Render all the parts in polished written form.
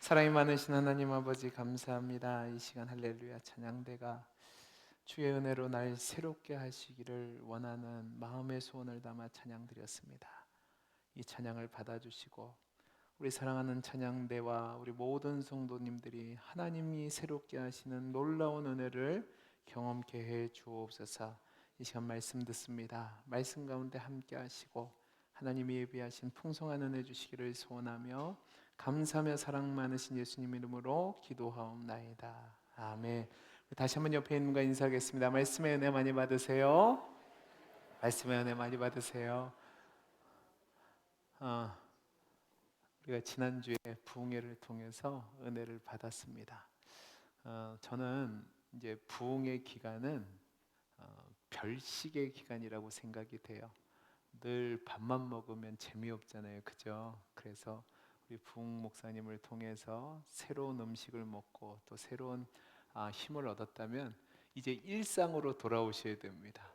사랑이 많으신 하나님 아버지 감사합니다. 이 시간 할렐루야 찬양대가 주의 은혜로 날 새롭게 하시기를 원하는 마음의 소원을 담아 찬양드렸습니다. 이 찬양을 받아주시고 우리 사랑하는 찬양대와 우리 모든 성도님들이 하나님이 새롭게 하시는 놀라운 은혜를 경험케 해 주옵소서. 이 시간 말씀 듣습니다. 말씀 가운데 함께 하시고 하나님이 예비하신 풍성한 은혜 주시기를 소원하며 감사하며 사랑 많으신 예수님 이름으로 기도하옵나이다. 아멘. 다시 한번 옆에 있는 분과 인사하겠습니다. 말씀의 은혜 많이 받으세요. 말씀의 은혜 많이 받으세요. 우리가 지난주에 부흥회를 통해서 은혜를 받았습니다. 저는 이제 부흥회 기간은 별식의 기간이라고 생각이 돼요. 늘 밥만 먹으면 재미없잖아요, 그죠? 그래서 우리 부흥 목사님을 통해서 새로운 음식을 먹고 또 새로운 힘을 얻었다면 이제 일상으로 돌아오셔야 됩니다.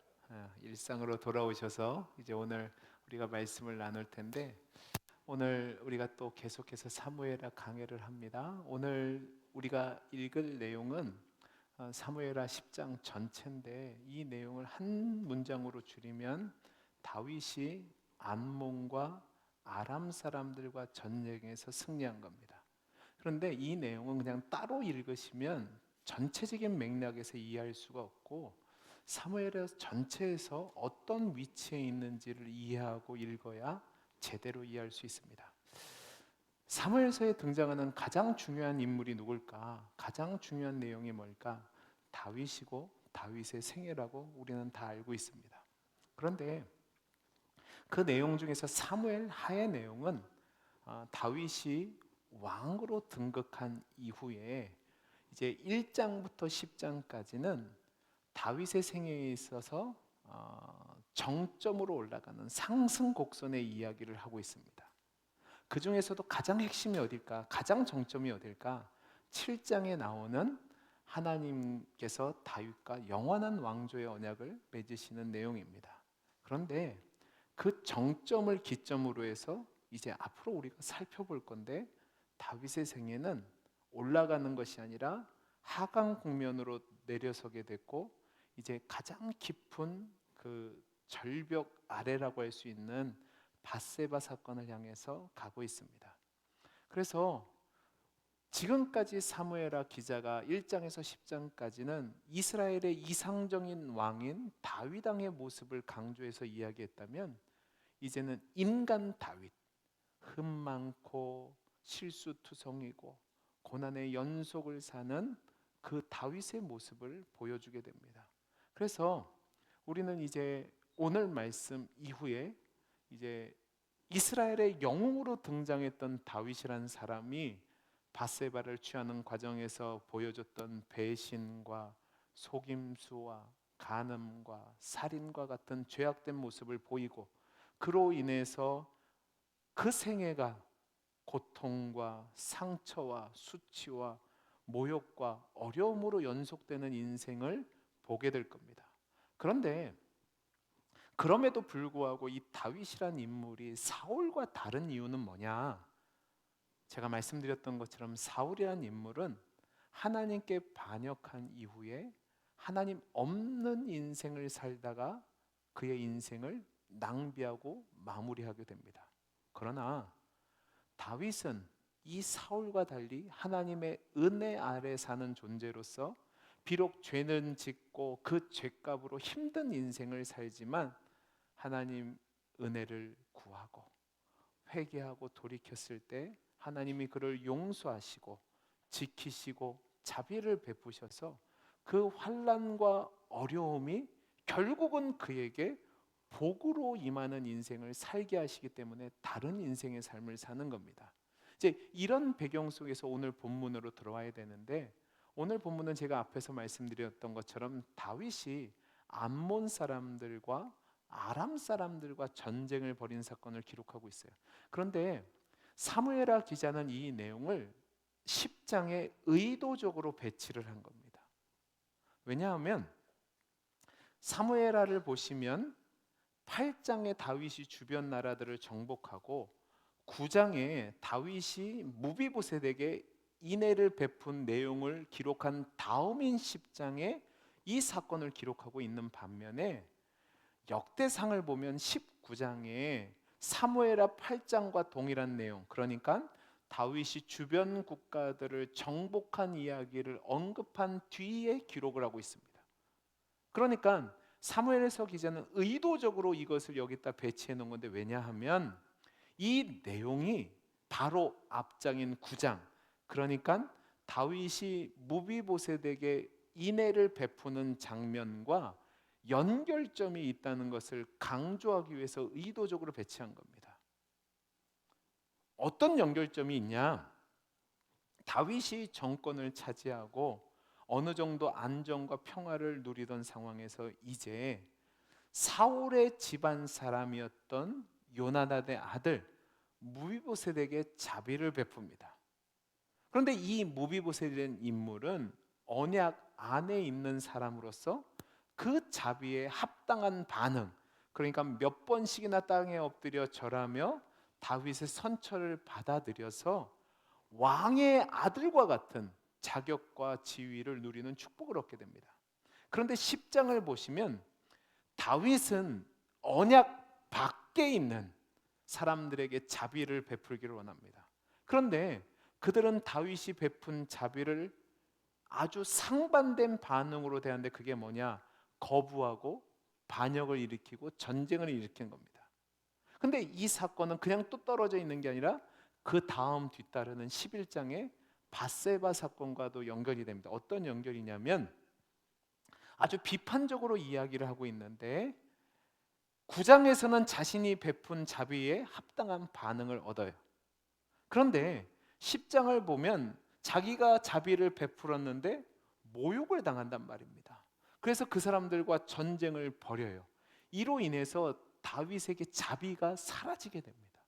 일상으로 돌아오셔서 이제 오늘 우리가 말씀을 나눌 텐데, 오늘 우리가 또 계속해서 사무엘하 강해를 합니다. 오늘 우리가 읽을 내용은 사무엘하 10장 전체인데, 이 내용을 한 문장으로 줄이면 다윗이 암몬과 아람 사람들과 전쟁에서 승리한 겁니다. 그런데 이 내용은 그냥 따로 읽으시면 전체적인 맥락에서 이해할 수가 없고, 사무엘하 전체에서 어떤 위치에 있는지를 이해하고 읽어야 제대로 이해할 수 있습니다. 사무엘서에 등장하는 가장 중요한 인물이 누굴까? 가장 중요한 내용이 뭘까? 다윗이고 다윗의 생애라고 우리는 다 알고 있습니다. 그런데 그 내용 중에서 사무엘 하의 내용은 다윗이 왕으로 등극한 이후에 이제 1장부터 10장까지는 다윗의 생애에 있어서 정점으로 올라가는 상승 곡선의 이야기를 하고 있습니다. 그 중에서도 가장 핵심이 어딜까? 가장 정점이 어딜까? 7장에 나오는 하나님께서 다윗과 영원한 왕조의 언약을 맺으시는 내용입니다. 그런데 그 정점을 기점으로 해서 이제 앞으로 우리가 살펴볼 건데, 다윗의 생애는 올라가는 것이 아니라 하강 국면으로 내려서게 됐고, 이제 가장 깊은 그 절벽 아래라고 할 수 있는 밧세바 사건을 향해서 가고 있습니다. 그래서 지금까지 사무엘하 기자가 1장에서 10장까지는 이스라엘의 이상적인 왕인 다윗 왕의 모습을 강조해서 이야기했다면, 이제는 인간 다윗, 흠 많고 실수투성이고 고난의 연속을 사는 그 다윗의 모습을 보여주게 됩니다. 그래서 우리는 이제 오늘 말씀 이후에 이제 이스라엘의 영웅으로 등장했던 다윗이라는 사람이 밧세바를 취하는 과정에서 보여줬던 배신과 속임수와 간음과 살인과 같은 죄악된 모습을 보이고, 그로 인해서 그 생애가 고통과 상처와 수치와 모욕과 어려움으로 연속되는 인생을 보게 될 겁니다. 그런데 그럼에도 불구하고 이 다윗이란 인물이 사울과 다른 이유는 뭐냐? 제가 말씀드렸던 것처럼 사울이란 인물은 하나님께 반역한 이후에 하나님 없는 인생을 살다가 그의 인생을 낭비하고 마무리하게 됩니다. 그러나 다윗은 이 사울과 달리 하나님의 은혜 아래 사는 존재로서 비록 죄는 짓고 그 죄값으로 힘든 인생을 살지만 하나님 은혜를 구하고 회개하고 돌이켰을 때 하나님이 그를 용서하시고 지키시고 자비를 베푸셔서 그 환난과 어려움이 결국은 그에게 복으로 임하는 인생을 살게 하시기 때문에 다른 인생의 삶을 사는 겁니다. 이제 이런 배경 속에서 오늘 본문으로 들어와야 되는데, 오늘 본문은 제가 앞에서 말씀드렸던 것처럼 다윗이 암몬 사람들과 아람 사람들과 전쟁을 벌인 사건을 기록하고 있어요. 그런데 사무엘하 기자는 이 내용을 10장에 의도적으로 배치를 한 겁니다. 왜냐하면 사무엘하를 보시면 8장에 다윗이 주변 나라들을 정복하고 9장에 다윗이 무비보셋에게 인애를 베푼 내용을 기록한 다음인 10장에 이 사건을 기록하고 있는 반면에 역대상을 보면 19장에 사무엘하 8장과 동일한 내용, 그러니까 다윗이 주변 국가들을 정복한 이야기를 언급한 뒤에 기록을 하고 있습니다. 그러니까 사무엘서 기자는 의도적으로 이것을 여기다 배치해 놓은 건데, 왜냐하면 이 내용이 바로 앞장인 9장, 그러니까 다윗이 무비보셋에게 인애를 베푸는 장면과 연결점이 있다는 것을 강조하기 위해서 의도적으로 배치한 겁니다. 어떤 연결점이 있냐? 다윗이 정권을 차지하고 어느 정도 안정과 평화를 누리던 상황에서 이제 사울의 집안 사람이었던 요나단의 아들 무비보셋에게 자비를 베풉니다. 그런데 이 무비보셋이라는 인물은 언약 안에 있는 사람으로서 그 자비에 합당한 반응, 그러니까 몇 번씩이나 땅에 엎드려 절하며 다윗의 선처를 받아들여서 왕의 아들과 같은 자격과 지위를 누리는 축복을 얻게 됩니다. 그런데 10장을 보시면 다윗은 언약 밖에 있는 사람들에게 자비를 베풀기를 원합니다. 그런데 그들은 다윗이 베푼 자비를 아주 상반된 반응으로 대하는데, 그게 뭐냐? 거부하고 반역을 일으키고 전쟁을 일으킨 겁니다. 근데 이 사건은 그냥 또 떨어져 있는 게 아니라 그 다음 뒤따르는 11장의 밧세바 사건과도 연결이 됩니다. 어떤 연결이냐면 아주 비판적으로 이야기를 하고 있는데 9장에서는 자신이 베푼 자비에 합당한 반응을 얻어요. 그런데 10장을 보면 자기가 자비를 베풀었는데 모욕을 당한단 말입니다. 그래서 그 사람들과 전쟁을 벌여요. 이로 인해서 다윗에게 자비가 사라지게 됩니다.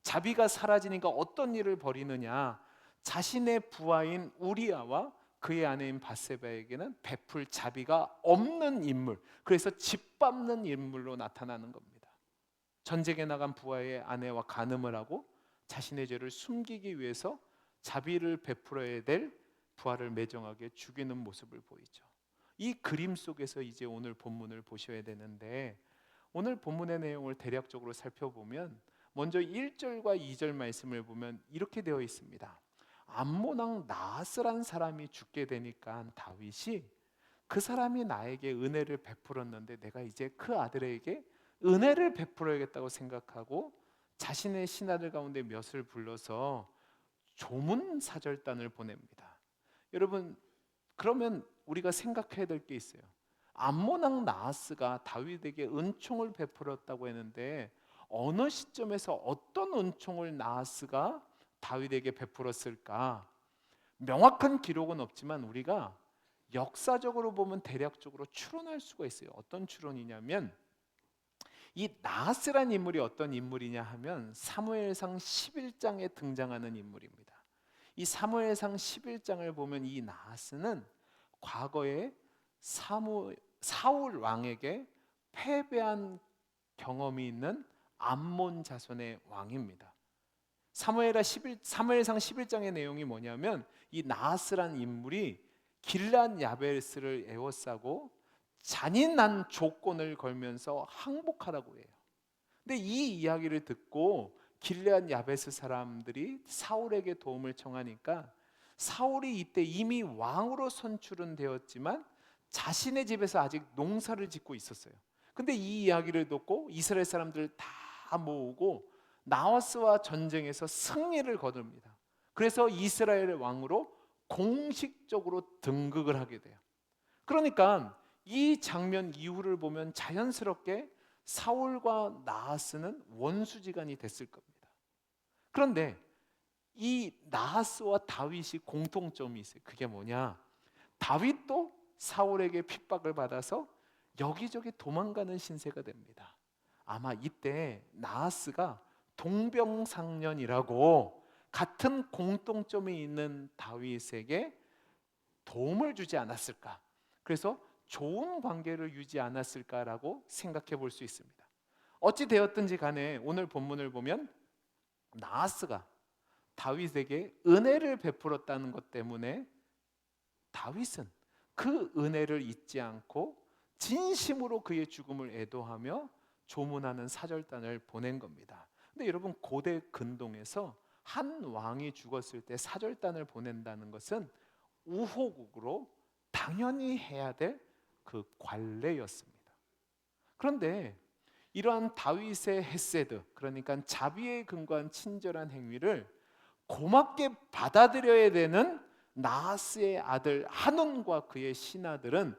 자비가 사라지니까 어떤 일을 벌이느냐? 자신의 부하인 우리아와 그의 아내인 밧세바에게는 베풀 자비가 없는 인물, 그래서 짓밟는 인물로 나타나는 겁니다. 전쟁에 나간 부하의 아내와 간음을 하고 자신의 죄를 숨기기 위해서 자비를 베풀어야 될 부하를 매정하게 죽이는 모습을 보이죠. 이 그림 속에서 이제 오늘 본문을 보셔야 되는데, 오늘 본문의 내용을 대략적으로 살펴보면 먼저 1절과 2절 말씀을 보면 이렇게 되어 있습니다. 암몬 왕 나하스란 사람이 죽게 되니까 다윗이 그 사람이 나에게 은혜를 베풀었는데 내가 이제 그 아들에게 은혜를 베풀어야겠다고 생각하고 자신의 신하들 가운데 몇을 불러서 조문 사절단을 보냅니다. 여러분, 그러면 우리가 생각해야 될 게 있어요. 암몬 왕 나하스가 다윗에게 은총을 베풀었다고 했는데 어느 시점에서 어떤 은총을 나하스가 다윗에게 베풀었을까? 명확한 기록은 없지만 우리가 역사적으로 보면 대략적으로 추론할 수가 있어요. 어떤 추론이냐면 이 나하스란 인물이 어떤 인물이냐 하면 사무엘상 11장에 등장하는 인물입니다. 이 사무엘상 11장을 보면 이 나하스는 과거에 사울 왕에게 패배한 경험이 있는 암몬 자손의 왕입니다. 사무엘상 11장의 내용이 뭐냐면 이 나하스란 인물이 길앗 야베스를 에워싸고 잔인한 조건을 걸면서 항복하라고 해요. 근데 이 이야기를 듣고 길앗 야베스 사람들이 사울에게 도움을 청하니까 사울이 이때 이미 왕으로 선출은 되었지만 자신의 집에서 아직 농사를 짓고 있었어요. 근데 이 이야기를 듣고 이스라엘 사람들을 다 모으고 나하스와 전쟁에서 승리를 거둡니다. 그래서 이스라엘의 왕으로 공식적으로 등극을 하게 돼요. 그러니까 이 장면 이후를 보면 자연스럽게 사울과 나하스는 원수지간이 됐을 겁니다. 그런데 이 나하스와 다윗이 공통점이 있어요. 그게 뭐냐? 다윗도 사울에게 핍박을 받아서 여기저기 도망가는 신세가 됩니다. 아마 이때 나하스가 동병상련이라고 같은 공통점이 있는 다윗에게 도움을 주지 않았을까? 그래서 좋은 관계를 유지 않았을까라고 생각해 볼 수 있습니다. 어찌 되었든지 간에 오늘 본문을 보면 나하스가 다윗에게 은혜를 베풀었다는 것 때문에 다윗은 그 은혜를 잊지 않고 진심으로 그의 죽음을 애도하며 조문하는 사절단을 보낸 겁니다. 근데 여러분, 고대 근동에서 한 왕이 죽었을 때 사절단을 보낸다는 것은 우호국으로 당연히 해야 될 그 관례였습니다. 그런데 이러한 다윗의 헤세드, 그러니까 자비에 근거한 친절한 행위를 고맙게 받아들여야 되는 나하스의 아들 한온과 그의 신하들은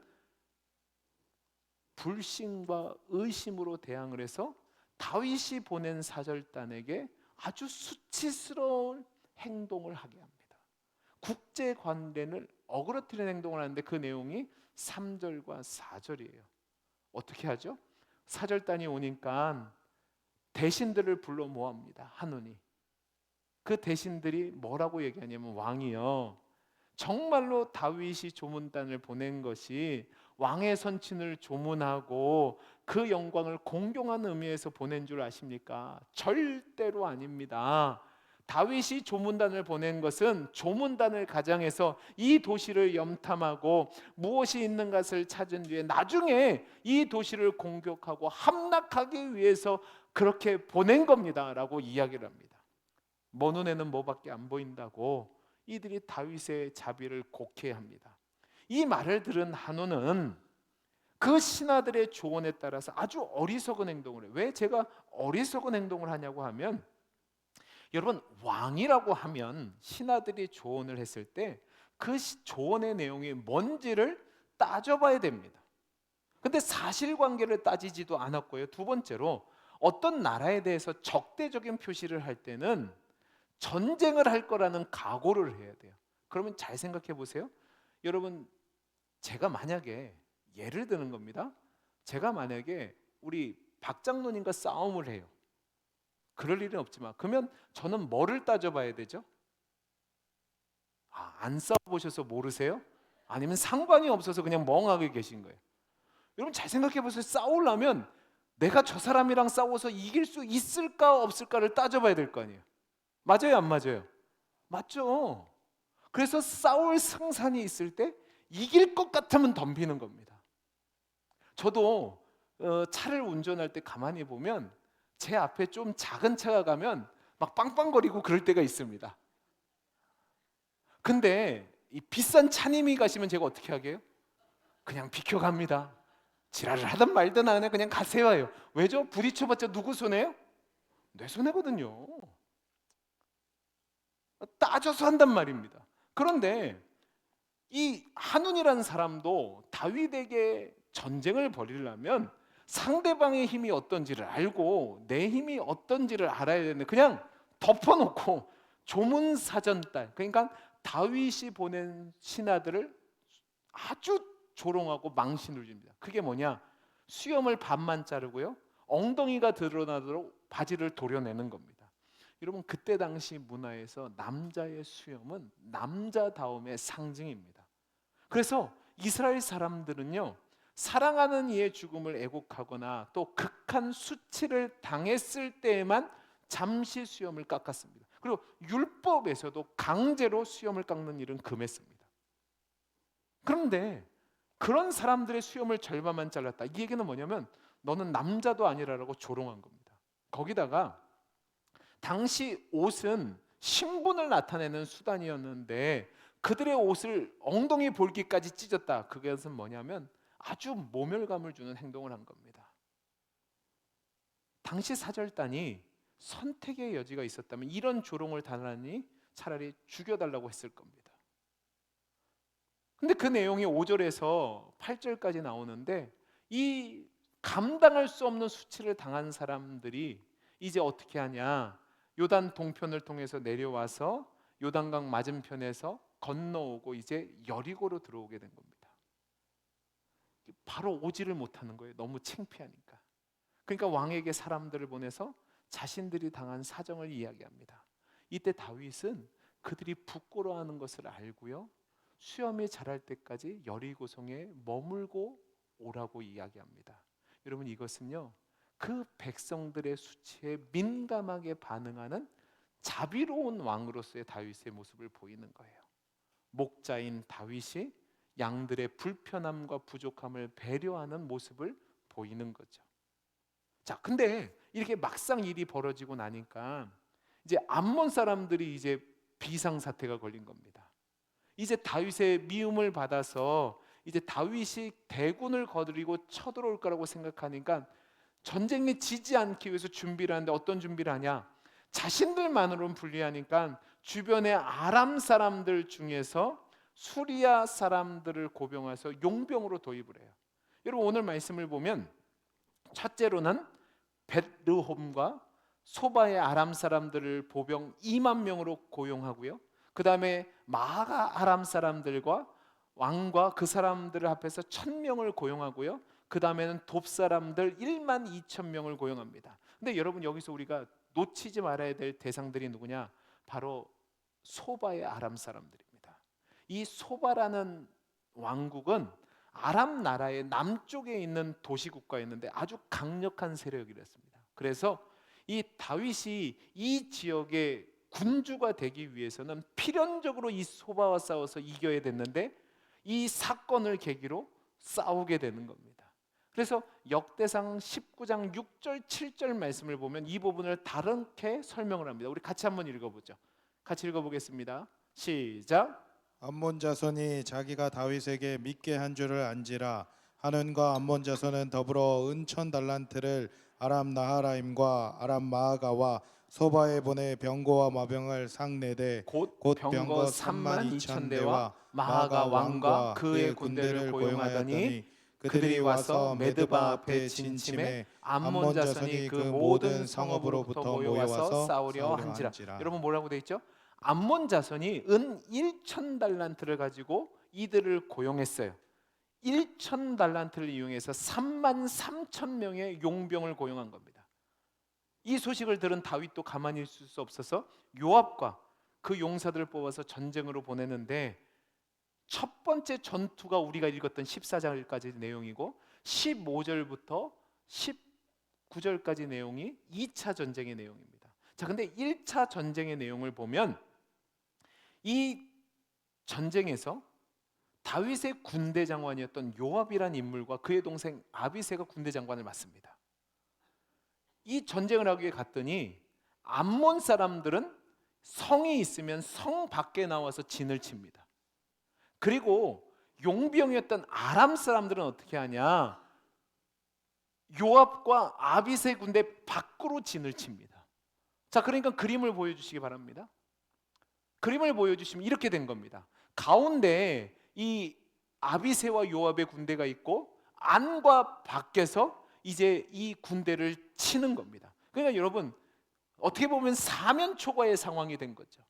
불신과 의심으로 대항을 해서 다윗이 보낸 사절단에게 아주 수치스러운 행동을 하게 합니다. 국제 관례를 어그러뜨리는 행동을 하는데 그 내용이 3절과 4절이에요. 어떻게 하죠? 사절단이 오니까 대신들을 불러 모읍니다. 한온이. 그 대신들이 뭐라고 얘기하냐면, 왕이요, 정말로 다윗이 조문단을 보낸 것이 왕의 선친을 조문하고 그 영광을 공경하는 의미에서 보낸 줄 아십니까? 절대로 아닙니다. 다윗이 조문단을 보낸 것은 조문단을 가장해서 이 도시를 염탐하고 무엇이 있는 것을 찾은 뒤에 나중에 이 도시를 공격하고 함락하기 위해서 그렇게 보낸 겁니다 라고 이야기를 합니다. 뭐 눈에는 뭐밖에 안 보인다고 이들이 다윗의 자비를 곡해합니다. 이 말을 들은 한온은 그 신하들의 조언에 따라서 아주 어리석은 행동을 해요. 왜 제가 어리석은 행동을 하냐고 하면, 여러분, 왕이라고 하면 신하들이 조언을 했을 때 그 조언의 내용이 뭔지를 따져봐야 됩니다. 근데 사실관계를 따지지도 않았고요. 두 번째로, 어떤 나라에 대해서 적대적인 표시를 할 때는 전쟁을 할 거라는 각오를 해야 돼요. 그러면 잘 생각해 보세요. 여러분, 제가 만약에, 예를 드는 겁니다, 제가 만약에 우리 박 장로님과 싸움을 해요. 그럴 일은 없지만 그러면 저는 뭐를 따져봐야 되죠? 안 싸워보셔서 모르세요? 아니면 상관이 없어서 그냥 멍하게 계신 거예요? 여러분, 잘 생각해 보세요. 싸우려면 내가 저 사람이랑 싸워서 이길 수 있을까 없을까를 따져봐야 될 거 아니에요. 맞아요, 안 맞아요? 맞죠. 그래서 싸울 승산이 있을 때 이길 것 같으면 덤비는 겁니다. 저도 차를 운전할 때 가만히 보면 제 앞에 좀 작은 차가 가면 막 빵빵거리고 그럴 때가 있습니다. 근데 이 비싼 차님이 가시면 제가 어떻게 하게요? 그냥 비켜갑니다. 지랄을 하든 말든 안에 그냥 가세요. 왜죠? 부딪혀봤자 누구 손해요? 내 손해거든요. 따져서 한단 말입니다. 그런데 이 한운이라는 사람도 다윗에게 전쟁을 벌이려면 상대방의 힘이 어떤지를 알고 내 힘이 어떤지를 알아야 되는데 그냥 덮어놓고 조문사전딸, 그러니까 다윗이 보낸 신하들을 아주 조롱하고 망신을 줍니다. 그게 뭐냐? 수염을 반만 자르고요, 엉덩이가 드러나도록 바지를 도려내는 겁니다. 여러분, 그때 당시 문화에서 남자의 수염은 남자다움의 상징입니다. 그래서 이스라엘 사람들은요, 사랑하는 이의 죽음을 애곡하거나 또 극한 수치를 당했을 때에만 잠시 수염을 깎았습니다. 그리고 율법에서도 강제로 수염을 깎는 일은 금했습니다. 그런데 그런 사람들의 수염을 절반만 잘랐다, 이 얘기는 뭐냐면 너는 남자도 아니라라고 조롱한 겁니다. 거기다가 당시 옷은 신분을 나타내는 수단이었는데 그들의 옷을 엉덩이 볼기까지 찢었다. 그것은 뭐냐면 아주 모멸감을 주는 행동을 한 겁니다. 당시 사절단이 선택의 여지가 있었다면 이런 조롱을 당하니 차라리 죽여달라고 했을 겁니다. 근데 그 내용이 5절에서 8절까지 나오는데 이 감당할 수 없는 수치를 당한 사람들이 이제 어떻게 하냐? 요단 동편을 통해서 내려와서 요단강 맞은편에서 건너오고 이제 여리고로 들어오게 된 겁니다. 바로 오지를 못하는 거예요. 너무 창피하니까. 그러니까 왕에게 사람들을 보내서 자신들이 당한 사정을 이야기합니다. 이때 다윗은 그들이 부끄러워하는 것을 알고요, 수염이 자랄 때까지 여리고성에 머물고 오라고 이야기합니다. 여러분, 이것은요, 그 백성들의 수치에 민감하게 반응하는 자비로운 왕으로서의 다윗의 모습을 보이는 거예요. 목자인 다윗이 양들의 불편함과 부족함을 배려하는 모습을 보이는 거죠. 자, 근데 이렇게 막상 일이 벌어지고 나니까 이제 암몬 사람들이 이제 비상사태가 걸린 겁니다. 이제 다윗의 미움을 받아서 이제 다윗이 대군을 거느리고 쳐들어올 거라고 생각하니까 전쟁에 지지 않기 위해서 준비를 하는데 어떤 준비를 하냐? 자신들만으로는 불리하니까 주변의 아람 사람들 중에서 수리아 사람들을 고병해서 용병으로 도입을 해요. 여러분 오늘 말씀을 보면 첫째로는 벳르홈과 소바의 아람 사람들을 보병 2만 명으로 고용하고요. 그 다음에 마가 아람 사람들과 왕과 그 사람들을 합해서 1,000명을 고용하고요. 그 다음에는 돕 사람들 1만 2천 명을 고용합니다. 근데 여러분 여기서 우리가 놓치지 말아야 될 대상들이 누구냐? 바로 소바의 아람 사람들입니다. 이 소바라는 왕국은 아람 나라의 남쪽에 있는 도시국가였는데 아주 강력한 세력이었습니다. 그래서 이 다윗이 이 지역의 군주가 되기 위해서는 필연적으로 이 소바와 싸워서 이겨야 됐는데 이 사건을 계기로 싸우게 되는 겁니다. 그래서 역대상 19장 6절 7절 말씀을 보면 이 부분을 다르게 설명을 합니다. 우리 같이 한번 읽어보죠. 같이 읽어보겠습니다. 시작. 암몬 자손이 자기가 다윗에게 믿게 한 줄을 안지라. 하논과 암몬 자손은 더불어 은천 달란트를 아람 나하라임과 아람 마아가와 소바에 보내 병거와 마병을 상네대 곧 곧 병거 3만 2천 대와 마하가 왕과 그의 군대를 고용하더니 그들이 와서 메드바 앞에 진침해 암몬 자손이 그 모든 성읍으로부터 모여와서 싸우려 한지라. 여러분 뭐라고 돼 있죠? 암몬 자손이 은 1천 달란트를 가지고 이들을 고용했어요. 1천 달란트를 이용해서 3만 3천 명의 용병을 고용한 겁니다. 이 소식을 들은 다윗도 가만히 있을 수 없어서 요압과 그 용사들을 뽑아서 전쟁으로 보내는데 첫 번째 전투가 우리가 읽었던 14장까지 내용이고 15절부터 19절까지 내용이 2차 전쟁의 내용입니다. 자, 근데 1차 전쟁의 내용을 보면 이 전쟁에서 다윗의 군대 장관이었던 요압이라는 인물과 그의 동생 아비새가 군대 장관을 맡습니다. 이 전쟁을 하기 위해 갔더니 암몬 사람들은 성이 있으면 성 밖에 나와서 진을 칩니다. 그리고 용병이었던 아람 사람들은 어떻게 하냐? 요압과 아비새 군대 밖으로 진을 칩니다. 자, 그러니까 그림을 보여주시기 바랍니다. 그림을 보여주시면 이렇게 된 겁니다. 가운데 이 아비새와 요압의 군대가 있고 안과 밖에서 이제 이 군대를 치는 겁니다. 그러니까 여러분 어떻게 보면 사면초가의 상황이 된 거죠.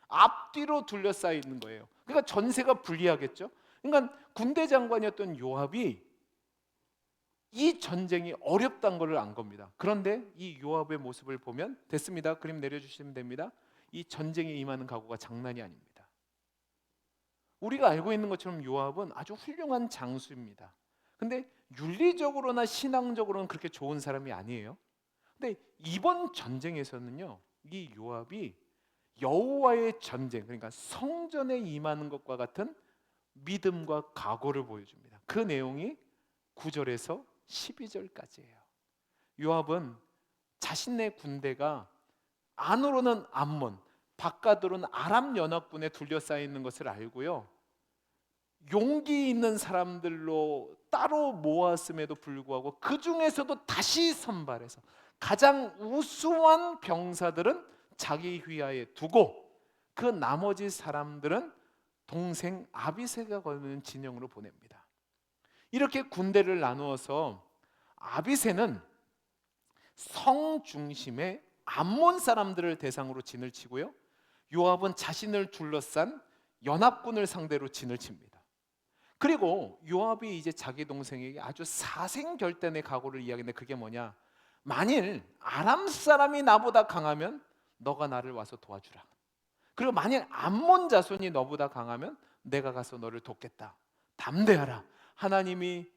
앞뒤로 둘러싸여 있는 거예요. 그러니까 전세가 불리하겠죠. 그러니까 군대 장관이었던 요압이 이 전쟁이 어렵다는 것을 안 겁니다. 그런데 이 요압의 모습을 보면 됐습니다. 그림 내려주시면 됩니다. 이 전쟁에 임하는 각오가 장난이 아닙니다. 우리가 알고 있는 것처럼 요압은 아주 훌륭한 장수입니다. 근데 윤리적으로나 신앙적으로는 그렇게 좋은 사람이 아니에요. 근데 이번 전쟁에서는요, 이 요압이 여호와의 전쟁, 그러니까 성전에 임하는 것과 같은 믿음과 각오를 보여줍니다. 그 내용이 9절에서 12절까지예요. 요압은 자신의 군대가 안으로는 암몬, 바깥으로는 아람 연합군에 둘러싸여 있는 것을 알고요, 용기 있는 사람들로 따로 모았음에도 불구하고 그 중에서도 다시 선발해서 가장 우수한 병사들은 자기 휘하에 두고 그 나머지 사람들은 동생 아비새가 거는 진영으로 보냅니다. 이렇게 군대를 나누어서 아비새는 성 중심에 암몬 사람들을 대상으로 진을 치고요, 요압은 자신을 둘러싼 연합군을 상대로 진을 칩니다. 그리고 요압이 이제 자기 동생에게 아주 사생결단의 각오를 이야기했는데 그게 뭐냐? 만일 아람 사람이 나보다 강하면 너가 나를 와서 도와주라. 그리고 만일 암몬 자손이 너보다 강하면 내가 가서 너를 돕겠다. 담대하라. 하나님이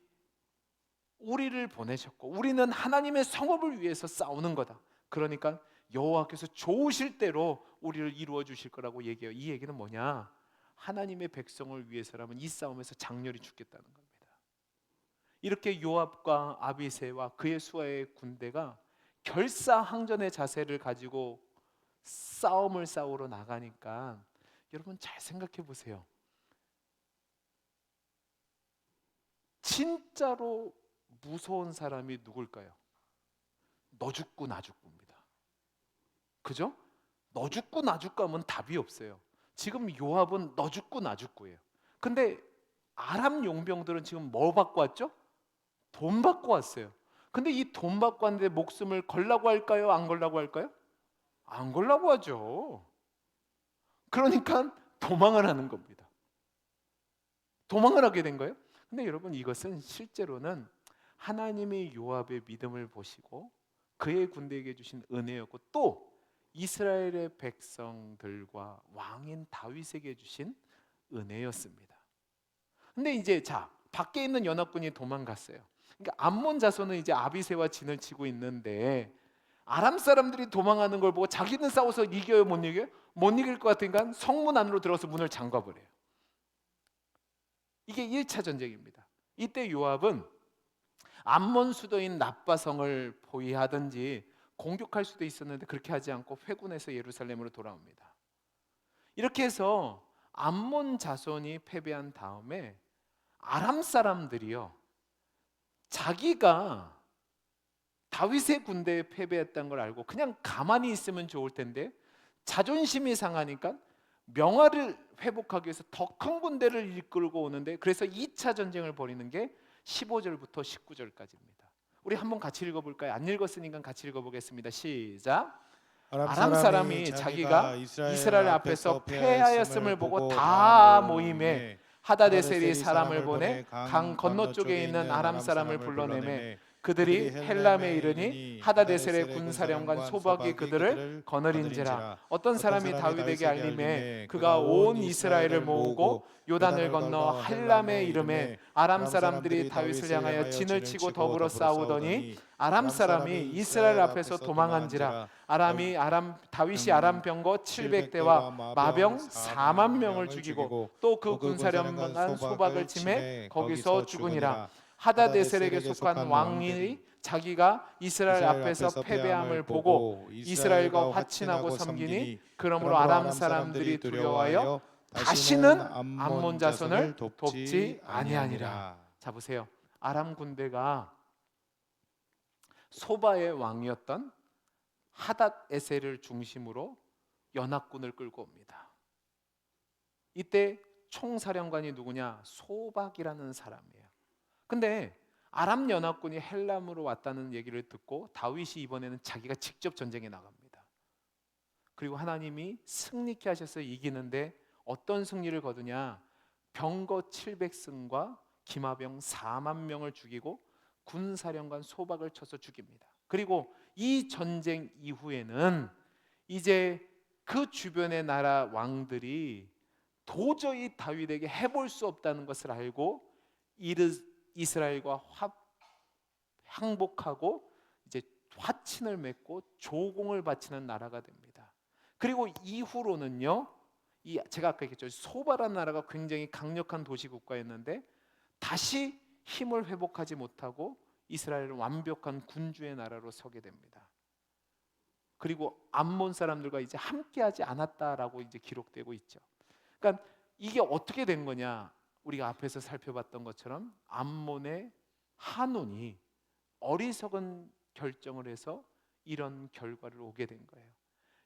우리를 보내셨고 우리는 하나님의 성읍을 위해서 싸우는 거다. 그러니까 여호와께서 좋으실 대로 우리를 이루어 주실 거라고 얘기해요. 이 얘기는 뭐냐? 하나님의 백성을 위해서라면 이 싸움에서 장렬히 죽겠다는 겁니다. 이렇게 요압과 아비새와 그의 수하의 군대가 결사항전의 자세를 가지고 싸움을 싸우러 나가니까 여러분 잘 생각해 보세요. 진짜로 무서운 사람이 누굴까요? 너 죽고 나 죽고입니다. 그죠? 너 죽고 나 죽고 하면 답이 없어요. 지금 요압은 너 죽고 나 죽고예요. 근데 아람 용병들은 지금 뭐 받고 왔죠? 돈 받고 왔어요. 근데 이 돈 받고 왔는데 목숨을 걸라고 할까요? 안 걸라고 할까요? 안 걸라고 하죠. 그러니까 도망을 하는 겁니다. 도망을 하게 된 거예요. 근데 여러분 이것은 실제로는 하나님의 요압의 믿음을 보시고 그의 군대에게 주신 은혜였고 또 이스라엘의 백성들과 왕인 다윗에게 주신 은혜였습니다. 근데 이제 자 밖에 있는 연합군이 도망갔어요. 그러니까 암몬 자손은 이제 아비새와 진을 치고 있는데 아람 사람들이 도망하는 걸 보고 자기는 싸워서 이겨요, 못 이겨요? 못 이길 것 같으니까 성문 안으로 들어서 문을 잠가버려요. 이게 1차 전쟁입니다. 이때 요압은 암몬 수도인 납바성을 포위하든지 공격할 수도 있었는데 그렇게 하지 않고 회군해서 예루살렘으로 돌아옵니다. 이렇게 해서 암몬 자손이 패배한 다음에 아람 사람들이요 자기가 다윗의 군대에 패배했다는 걸 알고 그냥 가만히 있으면 좋을 텐데 자존심이 상하니까 명화를 회복하기 위해서 더 큰 군대를 이끌고 오는데 그래서 2차 전쟁을 벌이는 게 15절부터 19절까지입니다. 우리 한번 같이 읽어볼까요? 안 읽었으니까 같이 읽어보겠습니다. 시작. 아람 사람이 자기가 이스라엘 앞에서 패하였음을 보고 다 모임에 하다데셀이 사람을 보내 강 건너쪽에 있는 아람 사람을 불러내매 그들이 헬람에 이르니 하다데셀의 군사령관 소박이 그들을 거느린지라. 어떤 사람이 다윗에게 알림해 그가 온 이스라엘을 모으고 요단을 건너 헬람에 이르매 아람 사람들이 다윗을 향하여 진을 치고 더불어 싸우더니 아람 사람이 이스라엘 앞에서 도망한지라. 다윗이 아람 병거 700대와 마병 4만 명을 죽이고 또 그 군사령관 소박을 치매 거기서 죽으니라. 하다데셀에게 속한 왕이 자기가 이스라엘 앞에서 패배함을 보고 이스라엘과 화친하고 섬기니 그러므로 아람 사람들이 두려워하여 다시는 암몬 자손을 돕지 아니하니라. 자 보세요. 아람 군대가 소바의 왕이었던 하닷에셀을 중심으로 연합군을 끌고 옵니다. 이때 총사령관이 누구냐? 소박이라는 사람이에요. 근데 아람 연합군이 헬람으로 왔다는 얘기를 듣고 다윗이 이번에는 자기가 직접 전쟁에 나갑니다. 그리고 하나님이 승리케 하셔서 이기는데 어떤 승리를 거두냐? 병거 700승과 기마병 4만 명을 죽이고 군사령관 소박을 쳐서 죽입니다. 그리고 이 전쟁 이후에는 이제 그 주변의 나라 왕들이 도저히 다윗에게 해볼 수 없다는 것을 알고 이스라엘과 항복하고 이제 화친을 맺고 조공을 바치는 나라가 됩니다. 그리고 이후로는요, 제가 아까 얘기했죠. 소바라는 나라가 굉장히 강력한 도시 국가였는데 다시 힘을 회복하지 못하고 이스라엘은 완벽한 군주의 나라로 서게 됩니다. 그리고 암몬 사람들과 이제 함께하지 않았다라고 이제 기록되고 있죠. 그러니까 이게 어떻게 된 거냐? 우리가 앞에서 살펴봤던 것처럼 암몬의 한온이 어리석은 결정을 해서 이런 결과를 오게 된 거예요.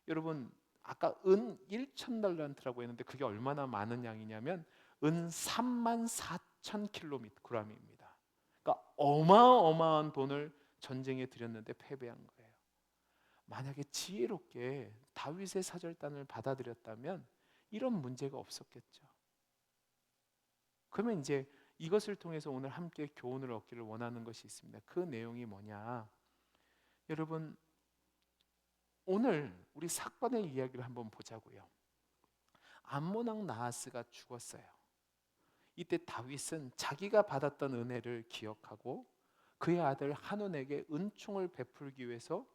여러분 아까 은 1,000달란트라고 했는데 그게 얼마나 많은 양이냐면 은 34,000kg입니다. 그러니까 어마어마한 돈을 전쟁에 들였는데 패배한 거예요. 만약에 지혜롭게 다윗의 사절단을 받아들였다면 이런 문제가 없었겠죠. 그러면 이제 이것을 통해서 오늘 함께 교훈을 얻기를 원하는 것이 있습니다. 그 내용이 뭐냐? 여러분 오늘 우리 사건의 이야기를 한번 보자고요. 암몬 왕 나하스가 죽었어요. 이때 다윗은 자기가 받았던 은혜를 기억하고 그의 아들 한온에게 은총을 베풀기 위해서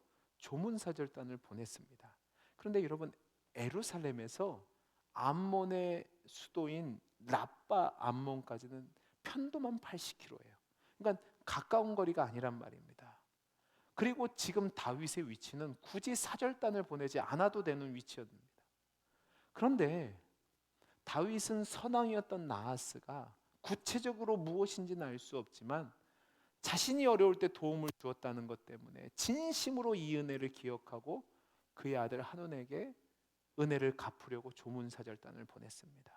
조문사절단을 보냈습니다. 그런데 여러분, 예루살렘에서 암몬의 수도인 라빠 암몬까지는 편도만 80km예요. 그러니까 가까운 거리가 아니란 말입니다. 그리고 지금 다윗의 위치는 굳이 사절단을 보내지 않아도 되는 위치였습니다. 그런데 다윗은 선왕이었던 나하스가 구체적으로 무엇인지는 알 수 없지만 자신이 어려울 때 도움을 주었다는 것 때문에 진심으로 이 은혜를 기억하고 그의 아들 한온에게 은혜를 갚으려고 조문사절단을 보냈습니다.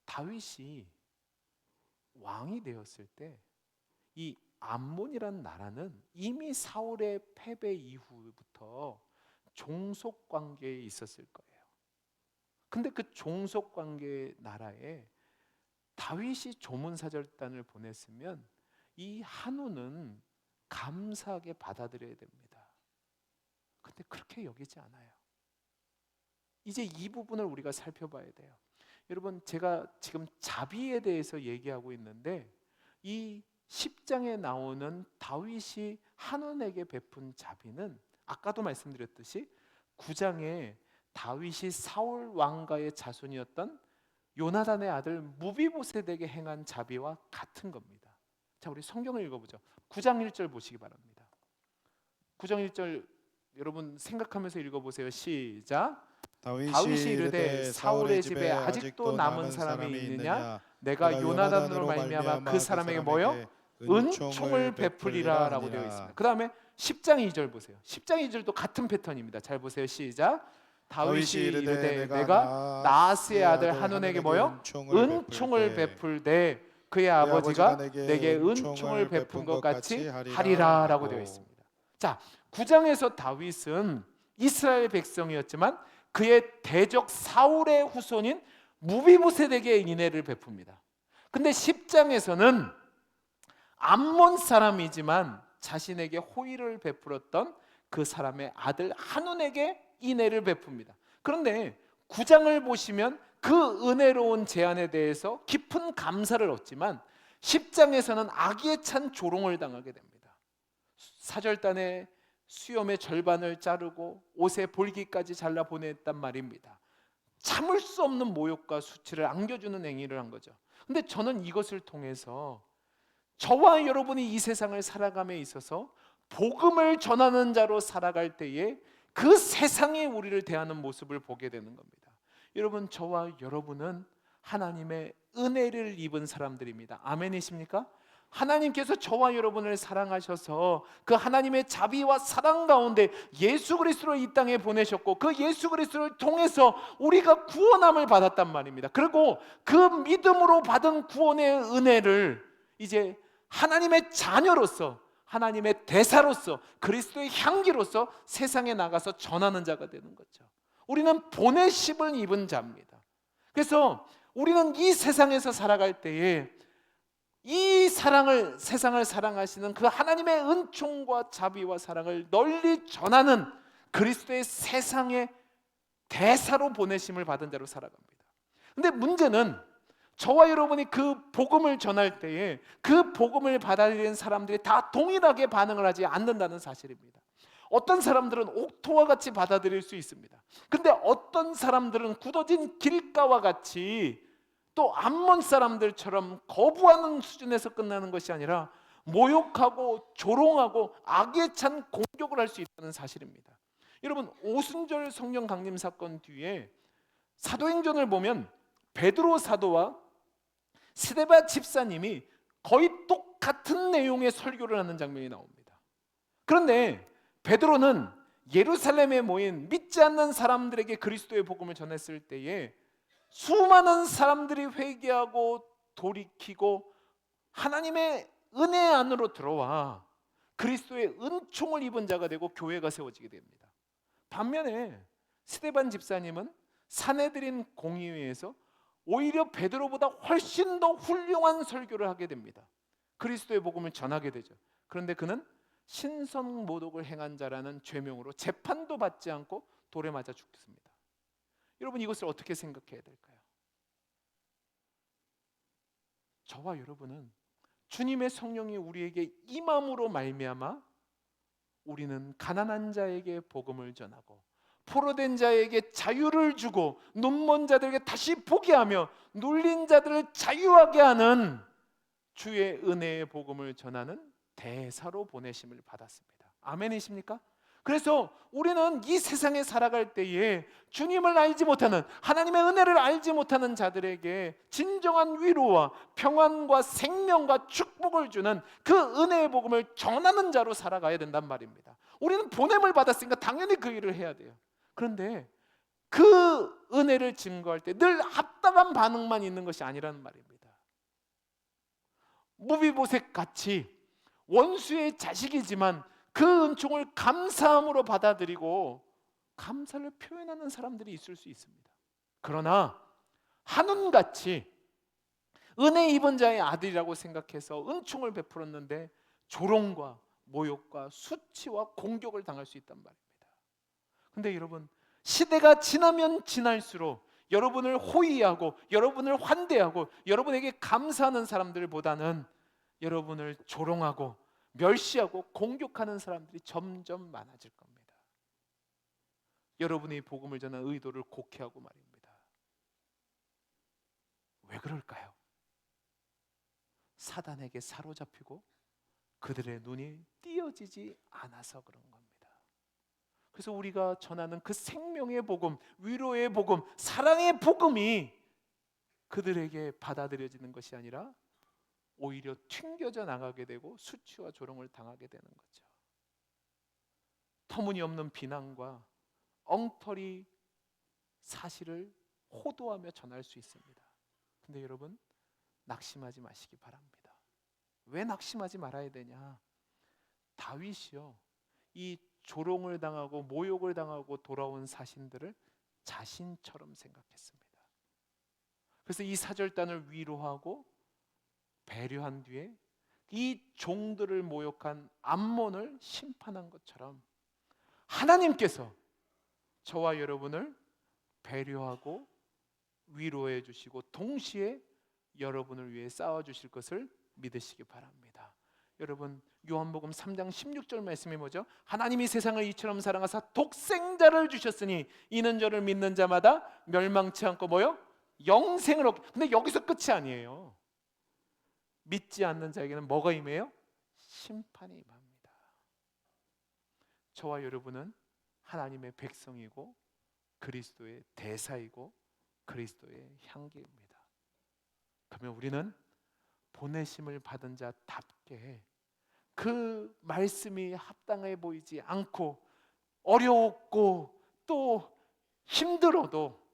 다윗이 왕이 되었을 때 이 암몬이란 나라는 이미 사울의 패배 이후부터 종속 관계에 있었을 거예요. 근데 그 종속 관계 나라에 다윗이 조문사절단을 보냈으면 이 한우는 감사하게 받아들여야 됩니다. 근데 그렇게 여기지 않아요. 이제 이 부분을 우리가 살펴봐야 돼요. 여러분, 제가 지금 자비에 대해서 얘기하고 있는데 이 10장에 나오는 다윗이 한온에게 베푼 자비는 아까도 말씀드렸듯이 9장에 다윗이 사울 왕가의 자손이었던 요나단의 아들 무비보셋에게 행한 자비와 같은 겁니다. 자, 우리 성경을 읽어보죠. 9장 1절 보시기 바랍니다. 9장 1절 여러분 생각하면서 읽어보세요. 시작. 다윗이 이르되 사울의 집에 아직도 남은 사람이 있느냐? 내가 요나단으로 말미암아 그 사람에게 뭐요? 은총을 베풀리라 라고 되어 있습니다. 그 다음에 10장 2절 보세요. 10장 2절도 같은 패턴입니다. 잘 보세요. 시작. 다윗이 이르되 내가 나하스의 아들 한온에게 뭐요? 은총을 베풀되 그의 아버지가 내게 은총을 베푼 것 같이 하리라 라고 되어 있습니다. 자, 9장에서 다윗은 이스라엘 백성이었지만 그의 대적 사울의 후손인 무비보셋에게 인애를 베풉니다. 근데 10장에서는 암몬 사람이지만 자신에게 호의를 베풀었던 그 사람의 아들 한온에게 인애를 베풉니다. 그런데 9장을 보시면 그 은혜로운 제안에 대해서 깊은 감사를 얻지만 10장에서는 악에 찬 조롱을 당하게 됩니다. 사절단의 수염의 절반을 자르고 옷의 볼기까지 잘라 보냈단 말입니다. 참을 수 없는 모욕과 수치를 안겨주는 행위를 한 거죠. 근데 저는 이것을 통해서 저와 여러분이 이 세상을 살아감에 있어서 복음을 전하는 자로 살아갈 때에 그 세상이 우리를 대하는 모습을 보게 되는 겁니다. 여러분, 저와 여러분은 하나님의 은혜를 입은 사람들입니다. 아멘이십니까? 하나님께서 저와 여러분을 사랑하셔서 그 하나님의 자비와 사랑 가운데 예수 그리스도를 이 땅에 보내셨고 그 예수 그리스도를 통해서 우리가 구원함을 받았단 말입니다. 그리고 그 믿음으로 받은 구원의 은혜를 이제 하나님의 자녀로서, 하나님의 대사로서, 그리스도의 향기로서 세상에 나가서 전하는 자가 되는 거죠. 우리는 보내심을 입은 자입니다. 그래서 우리는 이 세상에서 살아갈 때에 이 사랑을, 세상을 사랑하시는 그 하나님의 은총과 자비와 사랑을 널리 전하는 그리스도의 세상의 대사로 보내심을 받은 자로 살아갑니다. 근데 문제는 저와 여러분이 그 복음을 전할 때에 그 복음을 받아들이는 사람들이 다 동일하게 반응을 하지 않는다는 사실입니다. 어떤 사람들은 옥토와 같이 받아들일 수 있습니다. 근데 어떤 사람들은 굳어진 길가와 같이 또 암몬 사람들처럼 거부하는 수준에서 끝나는 것이 아니라 모욕하고 조롱하고 악에 찬 공격을 할 수 있다는 사실입니다. 여러분, 오순절 성령 강림 사건 뒤에 사도행전을 보면 베드로 사도와 스데반 집사님이 거의 똑같은 내용의 설교를 하는 장면이 나옵니다. 그런데 베드로는 예루살렘에 모인 믿지 않는 사람들에게 그리스도의 복음을 전했을 때에 수많은 사람들이 회개하고 돌이키고 하나님의 은혜 안으로 들어와 그리스도의 은총을 입은 자가 되고 교회가 세워지게 됩니다. 반면에 스데반 집사님은 사내들인 공의회에서 오히려 베드로보다 훨씬 더 훌륭한 설교를 하게 됩니다. 그리스도의 복음을 전하게 되죠. 그런데 그는 신성모독을 행한 자라는 죄명으로 재판도 받지 않고 돌에 맞아 죽습니다. 여러분, 이것을 어떻게 생각해야 될까요? 저와 여러분은 주님의 성령이 우리에게 임함으로 말미암아 우리는 가난한 자에게 복음을 전하고 포로된 자에게 자유를 주고 눈먼 자들에게 다시 보게 하며 눌린 자들을 자유하게 하는 주의 은혜의 복음을 전하는 대사로 보내심을 받았습니다. 아멘이십니까? 그래서 우리는 이 세상에 살아갈 때에 주님을 알지 못하는, 하나님의 은혜를 알지 못하는 자들에게 진정한 위로와 평안과 생명과 축복을 주는 그 은혜의 복음을 전하는 자로 살아가야 된단 말입니다. 우리는 보냄을 받았으니까 당연히 그 일을 해야 돼요. 그런데 그 은혜를 증거할 때 늘 합당한 반응만 있는 것이 아니라는 말입니다. 무비보셋 같이 원수의 자식이지만 그 은총을 감사함으로 받아들이고 감사를 표현하는 사람들이 있을 수 있습니다. 그러나 한운같이 은혜 입은 자의 아들이라고 생각해서 은총을 베풀었는데 조롱과 모욕과 수치와 공격을 당할 수 있단 말입니다. 근데 여러분, 시대가 지나면 지날수록 여러분을 호의하고 여러분을 환대하고 여러분에게 감사하는 사람들보다는 여러분을 조롱하고 멸시하고 공격하는 사람들이 점점 많아질 겁니다. 여러분이 복음을 전하는 의도를 곡해하고 말입니다. 왜 그럴까요? 사단에게 사로잡히고 그들의 눈이 띄어지지 않아서 그런 겁니다. 그래서 우리가 전하는 그 생명의 복음, 위로의 복음, 사랑의 복음이 그들에게 받아들여지는 것이 아니라 오히려 튕겨져 나가게 되고 수치와 조롱을 당하게 되는 거죠. 터무니없는 비난과 엉터리 사실을 호도하며 전할 수 있습니다. 근데 여러분, 낙심하지 마시기 바랍니다. 왜 낙심하지 말아야 되냐? 다윗이요, 이 조롱을 당하고 모욕을 당하고 돌아온 사신들을 자신처럼 생각했습니다. 그래서 이 사절단을 위로하고 배려한 뒤에 이 종들을 모욕한 암몬을 심판한 것처럼 하나님께서 저와 여러분을 배려하고 위로해 주시고 동시에 여러분을 위해 싸워 주실 것을 믿으시기 바랍니다. 여러분, 요한복음 3장 16절 말씀이 뭐죠? 하나님이 세상을 이처럼 사랑하사 독생자를 주셨으니 이는 저를 믿는 자마다 멸망치 않고 뭐요? 영생을 얻게. 근데 여기서 끝이 아니에요. 믿지 않는 자에게는 뭐가 임해요? 심판이 임합니다. 저와 여러분은 하나님의 백성이고 그리스도의 대사이고 그리스도의 향기입니다. 그러면 우리는 보내심을 받은 자답게 그 말씀이 합당해 보이지 않고 어려웠고 또 힘들어도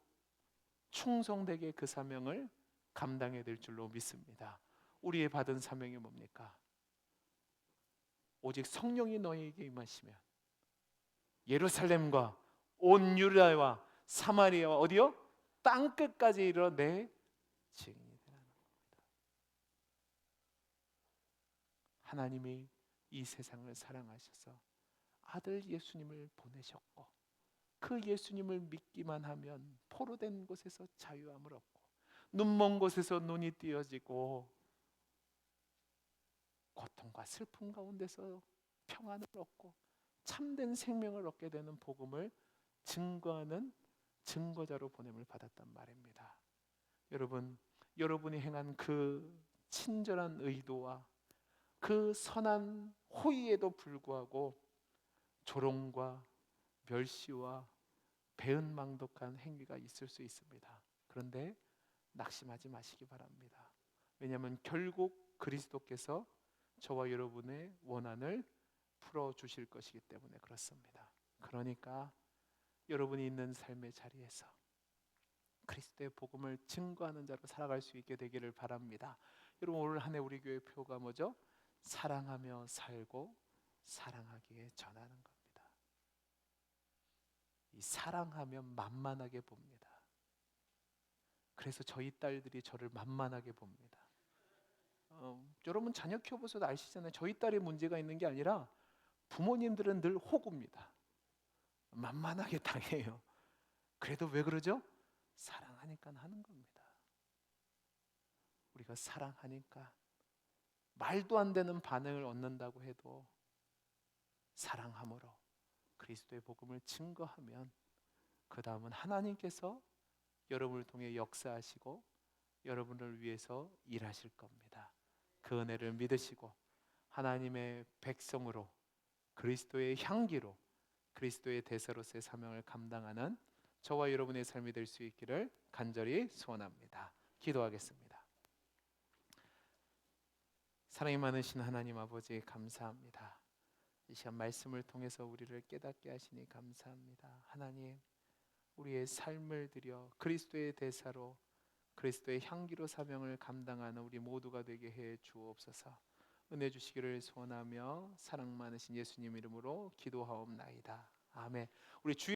충성되게 그 사명을 감당해야 될 줄로 믿습니다. 우리의 받은 사명이 뭡니까? 오직 성령이 너희에게 임하시면 예루살렘과 온 유다와 사마리아와 어디요? 땅끝까지 이르러 내 증인이 되라는 겁니다. 하나님이 이 세상을 사랑하셔서 아들 예수님을 보내셨고 그 예수님을 믿기만 하면 포로된 곳에서 자유함을 얻고 눈먼 곳에서 눈이 띄어지고 고통과 슬픔 가운데서 평안을 얻고 참된 생명을 얻게 되는 복음을 증거하는 증거자로 보냄을 받았단 말입니다. 여러분, 여러분이 행한 그 친절한 의도와 그 선한 호의에도 불구하고 조롱과 멸시와 배은망덕한 행위가 있을 수 있습니다. 그런데 낙심하지 마시기 바랍니다. 왜냐하면 결국 그리스도께서 저와 여러분의 원한을 풀어주실 것이기 때문에 그렇습니다. 그러니까 여러분이 있는 삶의 자리에서 그리스도의 복음을 증거하는 자로 살아갈 수 있게 되기를 바랍니다. 여러분, 올 한 해 우리 교회 표가 뭐죠? 사랑하며 살고 사랑하기에 전하는 겁니다. 이 사랑하면 만만하게 봅니다. 그래서 저희 딸들이 저를 만만하게 봅니다. 여러분 자녀 키워보셔도 아시잖아요. 저희 딸의 문제가 있는 게 아니라 부모님들은 늘 호구입니다. 만만하게 당해요. 그래도 왜 그러죠? 사랑하니까 하는 겁니다. 우리가 사랑하니까 말도 안 되는 반응을 얻는다고 해도 사랑함으로 그리스도의 복음을 증거하면 그 다음은 하나님께서 여러분을 통해 역사하시고 여러분을 위해서 일하실 겁니다. 그 은혜를 믿으시고 하나님의 백성으로 그리스도의 향기로 그리스도의 대사로서의 사명을 감당하는 저와 여러분의 삶이 될 수 있기를 간절히 소원합니다. 기도하겠습니다. 사랑이 많으신 하나님 아버지 감사합니다. 이 시간 말씀을 통해서 우리를 깨닫게 하시니 감사합니다. 하나님, 우리의 삶을 들여 그리스도의 대사로 그리스도의 향기로 사명을 감당하는 우리 모두가 되게 해 주옵소서. 은혜 주시기를 소원하며 사랑 많으신 예수님 이름으로 기도하옵나이다. 아멘. 우리 주